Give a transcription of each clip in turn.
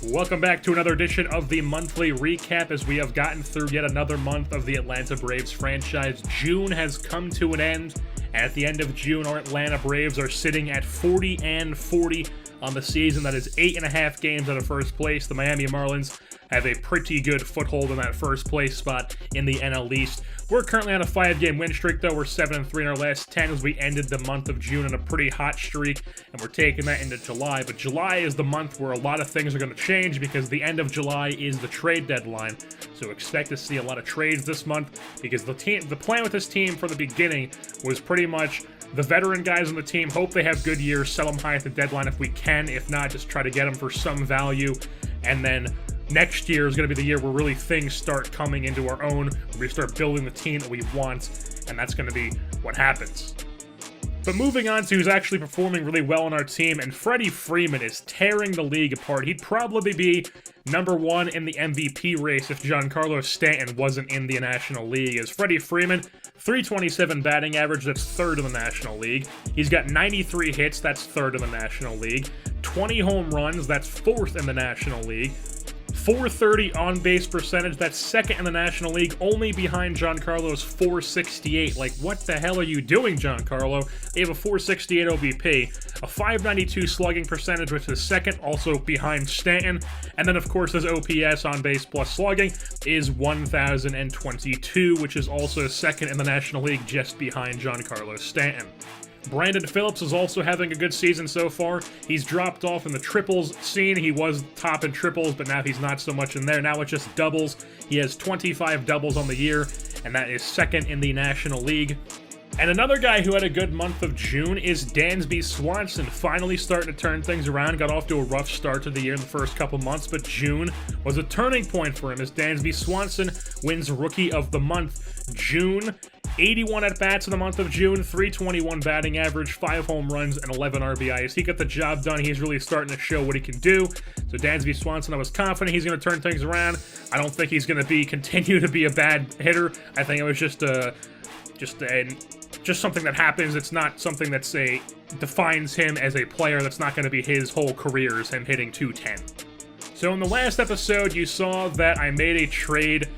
Welcome back to another edition of the monthly recap as we have gotten through yet another month of the Atlanta Braves franchise. June has come to an end, and at the end of June, our Atlanta Braves are sitting at 40-40 on the season. That is 8.5 games out of first place. The Miami Marlins have a pretty good foothold in that first place spot in the NL East. We're currently on a 5-game win streak, though. We're 7-3 in our last 10 as we ended the month of June in a pretty hot streak, and we're taking that into July. But July is the month where a lot of things are going to change because the end of July is the trade deadline. So expect to see a lot of trades this month because the plan with this team from the beginning was pretty much the veteran guys on the team, hope they have good years, sell them high at the deadline if we can. If not, just try to get them for some value, and then next year is going to be the year where really things start coming into our own, where we start building the team that we want, and that's going to be what happens. But moving on to who's actually performing really well on our team, and Freddie Freeman is tearing the league apart. He'd probably be number one in the MVP race if Giancarlo Stanton wasn't in the National League. As Freddie Freeman, .327 batting average, that's third in the National League. He's got 93 hits, that's third in the National League. 20 home runs, that's fourth in the National League. .430 on-base percentage, that's second in the National League, only behind Giancarlo's .468. Like, what the hell are you doing, Giancarlo? They have a .468 OBP, a .592 slugging percentage, which is second, also behind Stanton, and then, of course, his OPS, on-base plus slugging, is 1,022, which is also second in the National League, just behind Giancarlo Stanton. Brandon Phillips is also having a good season so far. He's dropped off in the triples scene. He was top in triples, but now he's not so much in there. Now it's just doubles. He has 25 doubles on the year, and that is second in the National League. And another guy who had a good month of June is Dansby Swanson, finally starting to turn things around. Got off to a rough start to the year in the first couple months, but June was a turning point for him as Dansby Swanson wins Rookie of the Month. June, 81 at-bats in the month of June, .321 batting average, 5 home runs, and 11 RBIs. He got the job done. He's really starting to show what he can do. So Dansby Swanson, I was confident he's going to turn things around. I don't think he's going to continue to be a bad hitter. I think it was just something that happens. It's not something that's defines him as a player. That's not going to be his whole career, is him hitting .210. So in the last episode, you saw that I made a trade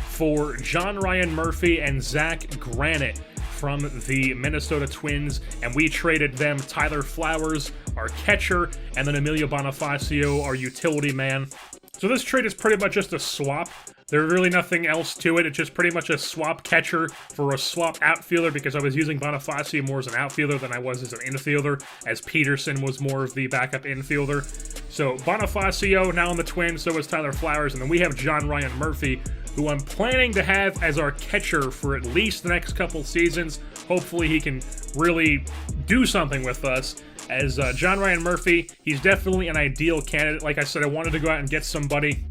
for John Ryan Murphy and Zach Granite from the Minnesota Twins, and we traded them Tyler Flowers, our catcher, and then Emilio Bonifacio, our utility man. So this trade is pretty much just a swap. There's really nothing else to it. It's just pretty much a swap catcher for a swap outfielder because I was using Bonifacio more as an outfielder than I was as an infielder, as Peterson was more of the backup infielder. So Bonifacio now on the Twins, so is Tyler Flowers, and then we have John Ryan Murphy, who I'm planning to have as our catcher for at least the next couple seasons. Hopefully he can really do something with us. As John Ryan Murphy, he's definitely an ideal candidate. Like I said, I wanted to go out and get somebody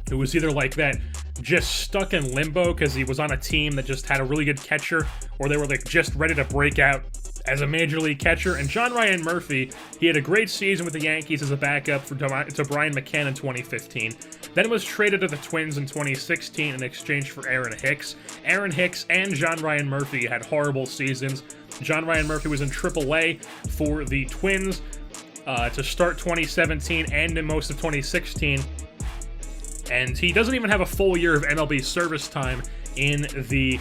who was either like that, just stuck in limbo because he was on a team that just had a really good catcher, or they were like just ready to break out as a major league catcher. And John Ryan Murphy, he had a great season with the Yankees as a backup to Brian McCann in 2015. Then was traded to the Twins in 2016 in exchange for Aaron Hicks. Aaron Hicks and John Ryan Murphy had horrible seasons. John Ryan Murphy was in AAA for the Twins to start 2017 and in most of 2016. And he doesn't even have a full year of MLB service time in the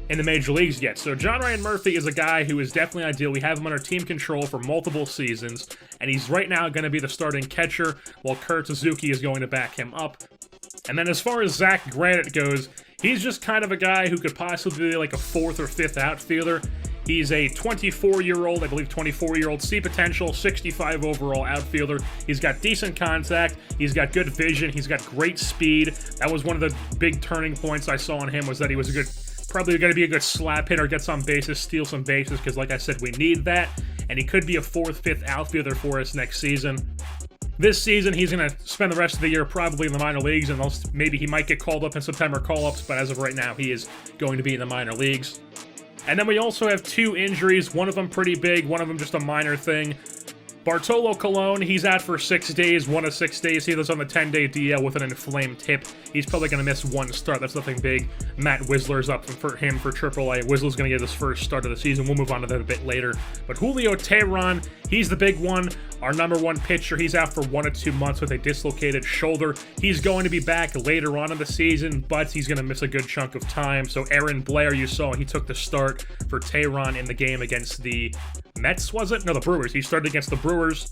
major leagues yet. So John Ryan Murphy is a guy who is definitely ideal. We have him under team control for multiple seasons, and he's right now going to be the starting catcher, while Kurt Suzuki is going to back him up. And then as far as Zach Granite goes, he's just kind of a guy who could possibly be like a 4th or 5th outfielder. He's a 24-year-old, I believe 24-year-old, C potential, 65 overall outfielder. He's got decent contact. He's got good vision. He's got great speed. That was one of the big turning points I saw in him, was that he was probably going to be a good slap hitter, get some bases, steal some bases, because like I said, we need that. And he could be a 4th, 5th outfielder for us next season. This season, he's going to spend the rest of the year probably in the minor leagues, and maybe he might get called up in September call-ups, but as of right now, he is going to be in the minor leagues. And then we also have 2 injuries, one of them pretty big, one of them just a minor thing. Bartolo Colon, he's out for 6 days, 1 of 6 days. He was on the 10-day DL with an inflamed hip. He's probably going to miss 1 start. That's nothing big. Matt Wisler's up for him for AAA. Wisler's going to get his first start of the season. We'll move on to that a bit later. But Julio Teheran, he's the big one. Our #1 pitcher, he's out for 1 or 2 months with a dislocated shoulder. He's going to be back later on in the season, but he's going to miss a good chunk of time. So Aaron Blair, you saw, he took the start for Teheran in the game against the Mets, was it? No, the Brewers. He started against the Brewers.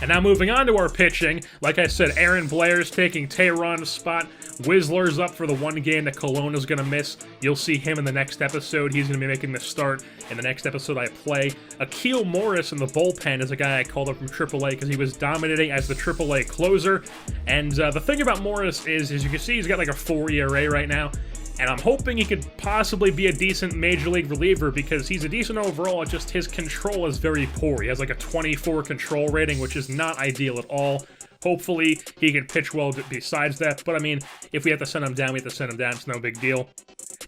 And now moving on to our pitching, like I said, Aaron Blair's taking Teheran's spot. Wisler's up for the 1 game that Colon is going to miss. You'll see him in the next episode. He's going to be making the start in the next episode I play. Akil Morris in the bullpen is a guy I called up from AAA because he was dominating as the AAA closer. And the thing about Morris is, as you can see, he's got like a 4 ERA right now. And I'm hoping he could possibly be a decent major league reliever because he's a decent overall, it's just his control is very poor. He has like a 24 control rating, which is not ideal at all. Hopefully, he can pitch well besides that. But I mean, if we have to send him down, we have to send him down. It's no big deal.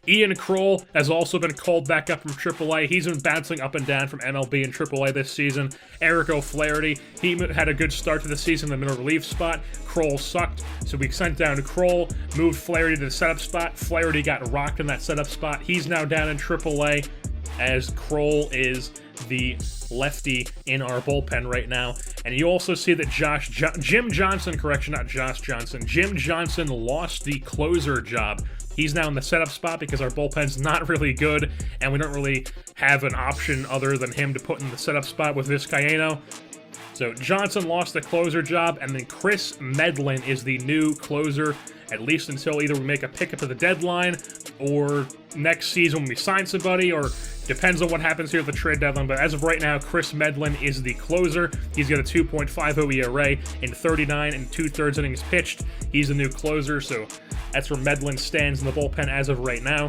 Ian Kroll has also been called back up from AAA. He's been bouncing up and down from MLB and AAA this season. Eric O'Flaherty, he had a good start to the season in the middle relief spot. Kroll sucked, so we sent down Kroll, moved Flaherty to the setup spot. Flaherty got rocked in that setup spot. He's now down in AAA as Kroll is the lefty in our bullpen right now. And you also see that Jim Johnson lost the closer job. He's now in the setup spot because our bullpen's not really good, and we don't really have an option other than him to put in the setup spot with Vizcaino. So Johnson lost the closer job, and then Chris Medlin is the new closer, at least until either we make a pickup at the deadline or next season when we sign somebody, or depends on what happens here at the trade deadline. But as of right now, Chris Medlin is the closer. He's got a 2.50 ERA in 39 and 2/3 innings pitched. He's the new closer, so that's where Medlin stands in the bullpen as of right now.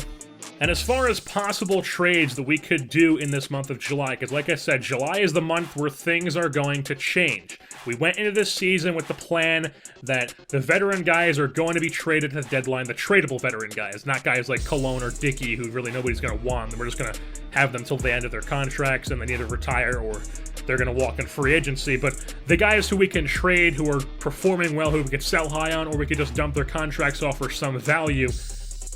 And as far as possible trades that we could do in this month of July, because like I said, July is the month where things are going to change. We went into this season with the plan that the veteran guys are going to be traded at the deadline, the tradable veteran guys, not guys like Colon or Dickey, who really nobody's going to want. We're just going to have them till the end of their contracts and then either retire or they're going to walk in free agency. But the guys who we can trade, who are performing well, who we could sell high on, or we could just dump their contracts off for some value,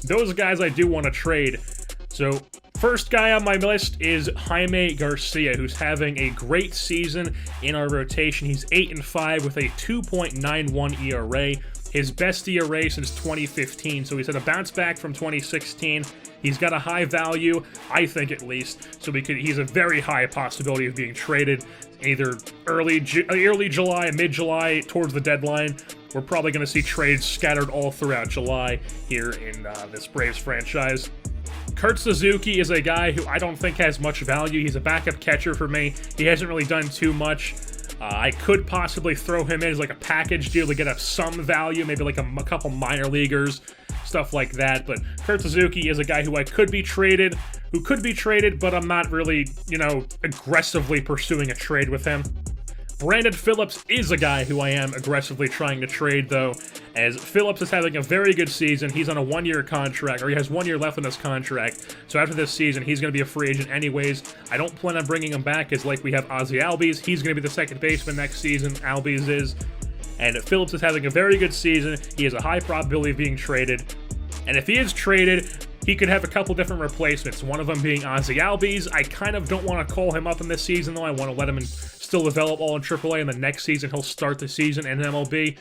those guys I do want to trade. So first guy on my list is Jaime Garcia, who's having a great season in our rotation. He's 8-5 with a 2.91 ERA. His best ERA since 2015, so he's had a bounce back from 2016. He's got a high value, I think at least, so he's a very high possibility of being traded either early July, mid-July, towards the deadline. We're probably going to see trades scattered all throughout July here in this Braves franchise. Kurt Suzuki is a guy who I don't think has much value. He's a backup catcher for me. He hasn't really done too much. I could possibly throw him in as like a package deal to get up some value, maybe like a couple minor leaguers, stuff like that. But Kurt Suzuki is a guy who could be traded, but I'm not really, aggressively pursuing a trade with him. Brandon Phillips is a guy who I am aggressively trying to trade, though, as Phillips is having a very good season. He's on a 1-year contract, or he has 1 year left on his contract. So after this season, he's going to be a free agent anyways. I don't plan on bringing him back, as like we have Ozzie Albies. He's going to be the second baseman next season, Albies is. And Phillips is having a very good season. He has a high probability of being traded. And if he is traded, he could have a couple different replacements, one of them being Ozzie Albies. I kind of don't want to call him up in this season, though. I want to let him still develop all in AAA, and the next season he'll start the season in MLB.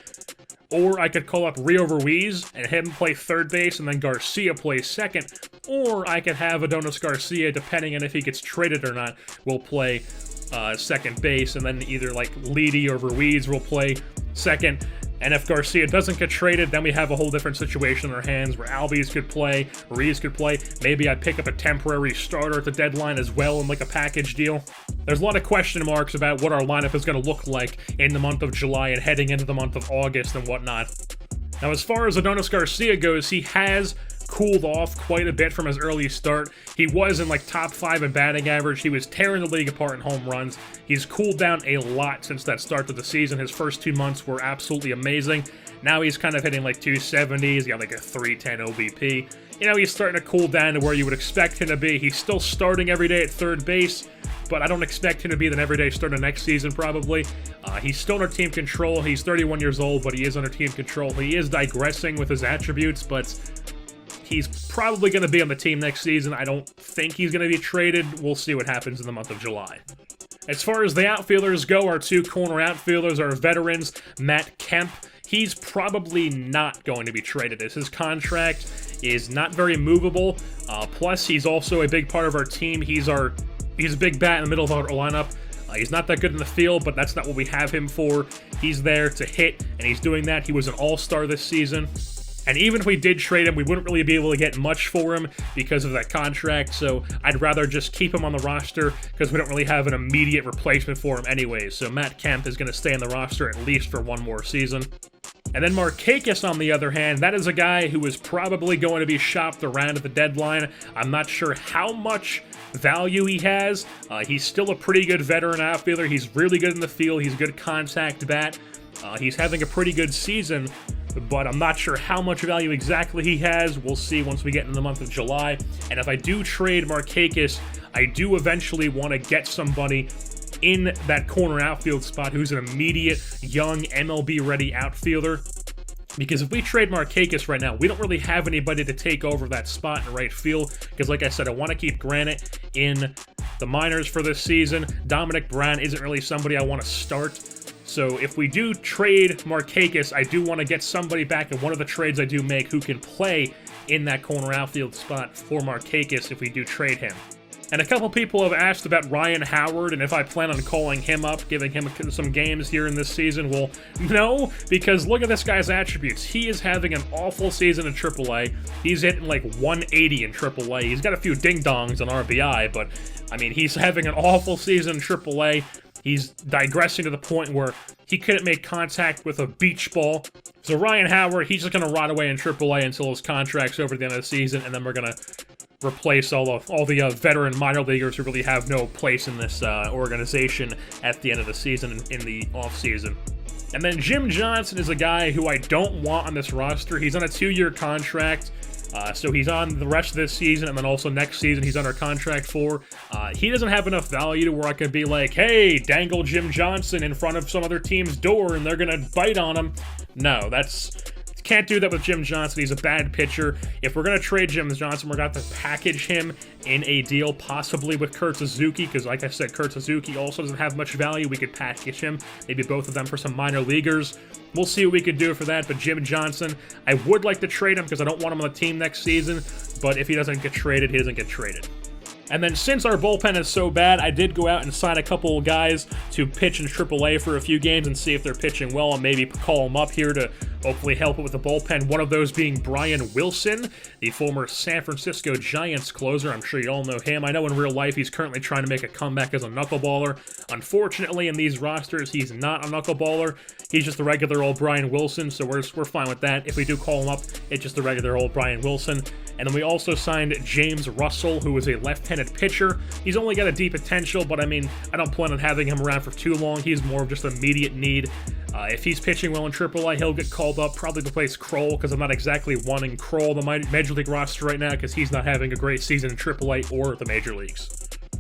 Or I could call up Rio Ruiz and him play third base, and then Garcia play second. Or I could have Adonis Garcia, depending on if he gets traded or not, will play second base, and then either like Leedy or Ruiz will play second. And if Garcia doesn't get traded, then we have a whole different situation in our hands where Albies could play, Ruiz could play. Maybe I'd pick up a temporary starter at the deadline as well in like a package deal. There's a lot of question marks about what our lineup is going to look like in the month of July and heading into the month of August and whatnot. Now, as far as Adonis Garcia goes, he has cooled off quite a bit from his early start. He was in like top 5 in batting average. He was tearing the league apart in home runs. He's cooled down a lot since that start of the season. His first 2 months were absolutely amazing. Now he's kind of hitting like 270s. He's got like a 310 OBP. He's starting to cool down to where you would expect him to be. He's still starting every day at third base, but I don't expect him to be an everyday starter next season, probably. He's still under team control. He's 31 years old, but he is under team control. He is digressing with his attributes, but he's probably going to be on the team next season. I don't think he's going to be traded. We'll see what happens in the month of July. As far as the outfielders go, our two corner outfielders are veterans. Matt Kemp, he's probably not going to be traded, as his contract is not very movable. Plus, he's also a big part of our team. He's a big bat in the middle of our lineup. He's not that good in the field, but that's not what we have him for. He's there to hit, and he's doing that. He was an all-star this season. And even if we did trade him, we wouldn't really be able to get much for him because of that contract, so I'd rather just keep him on the roster because we don't really have an immediate replacement for him anyways. So Matt Kemp is going to stay on the roster at least for one more season. And then Markakis, on the other hand, that is a guy who is probably going to be shopped around at the deadline. I'm not sure how much value he has. He's still a pretty good veteran outfielder. He's really good in the field. He's a good contact bat. He's having a pretty good season, but I'm not sure how much value exactly he has. We'll see once we get in the month of July. And if I do trade Markakis, I do eventually want to get somebody in that corner outfield spot who's an immediate, young, MLB-ready outfielder. Because if we trade Markakis right now, we don't really have anybody to take over that spot in right field. Because like I said, I want to keep Granite in the minors for this season. Dominic Brown isn't really somebody I want to start. So if we do trade Markakis, I do want to get somebody back in one of the trades I do make who can play in that corner outfield spot for Markakis if we do trade him. And a couple people have asked about Ryan Howard and if I plan on calling him up, giving him some games here in this season. Well, no, because look at this guy's attributes. He is having an awful season in AAA. He's hitting like 180 in AAA. He's got a few ding-dongs on RBI, but, I mean, he's having an awful season in AAA. He's digressing to the point where he couldn't make contact with a beach ball. So Ryan Howard, he's just going to rot away in AAA until his contract's over at the end of the season, and then we're going to replace all the veteran minor leaguers who really have no place in this organization at the end of the season, in the offseason. And then Jim Johnson is a guy who I don't want on this roster. He's on a 2-year contract. So he's on the rest of this season, and then also next season he's under contract for. He doesn't have enough value to where I could be like, hey, dangle Jim Johnson in front of some other team's door and they're going to bite on him. No, can't do that with Jim Johnson. He's a bad pitcher. If we're going to trade Jim Johnson, we're going to have to package him in a deal, possibly with Kurt Suzuki, because like I said, Kurt Suzuki also doesn't have much value. We could package him, maybe both of them for some minor leaguers. We'll see what we could do for that, but Jim Johnson, I would like to trade him because I don't want him on the team next season, but if he doesn't get traded, he doesn't get traded. And then since our bullpen is so bad, I did go out and sign a couple of guys to pitch in AAA for a few games and see if they're pitching well and maybe call them up here to hopefully help it with the bullpen. One of those being Brian Wilson, the former San Francisco Giants closer. I'm sure you all know him. I know in real life he's currently trying to make a comeback as a knuckleballer. Unfortunately, in these rosters, he's not a knuckleballer. He's just the regular old Brian Wilson, so we're fine with that. If we do call him up, it's just the regular old Brian Wilson. And then we also signed James Russell, who is a left-handed pitcher. He's only got a deep potential, but I mean, I don't plan on having him around for too long. He's more of just immediate need. If he's pitching well in AAA, he'll get called up, probably to replace Kroll, because I'm not exactly wanting Kroll on the Major League roster right now, because he's not having a great season in AAA or the Major Leagues.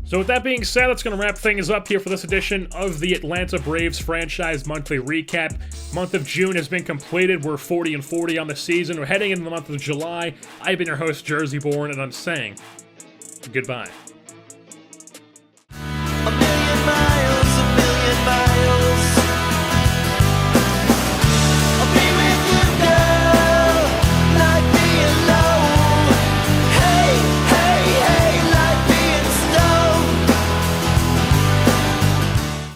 So with that being said, that's going to wrap things up here for this edition of the Atlanta Braves franchise monthly recap. Month of June has been completed. We're 40-40 on the season. We're heading into the month of July. I've been your host, Jersey Born, and I'm saying goodbye.